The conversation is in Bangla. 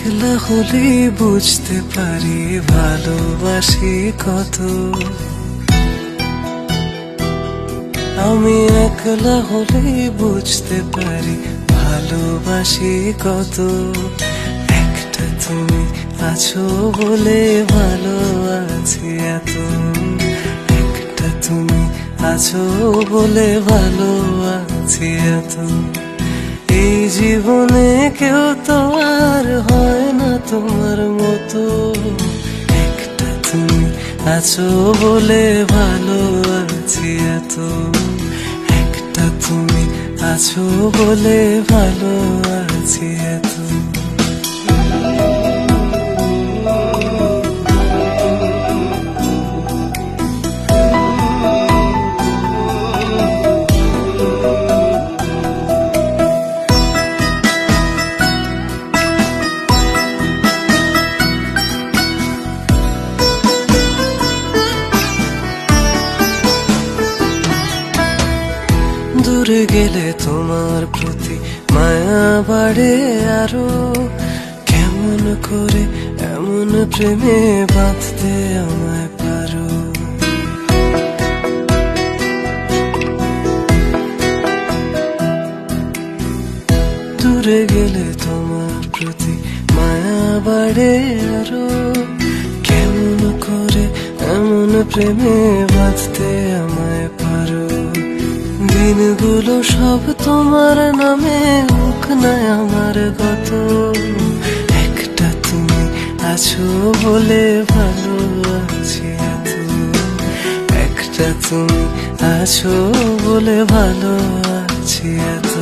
একলা হলে বুঝতে পারি ভালোবাসি কত। আমি একলা হলে বুঝতে পারি ভালোবাসি কত। একটা তুমি আছো বলে ভালো আছি এত। একটা তুমি আছো বলে ভালো আছি এত। এই জীবনে কেউ তো আর হয় না তোমার মতো। একটা তুমি আছো বলে ভালো আছি এত। একটা তুমি আছো বলে ভালো আছি এত। দূরে গেলে তোমার প্রতি মায়া বাড়ে আরো। কেমন করে এমন প্রেমে বাঁধতে আমায় পারো। দূরে গেলে তোমার প্রতি মায়া বাড়ে আরো। কেমন করে এমন প্রেমে বাঁধতে আমায় পারো। দিনগুলো সব তোমার নামে হোক না আমার গত। একটা তুমি আছো বলে ভালো আছি এত। একটা তুমি আছো বলে ভালো আছি এত।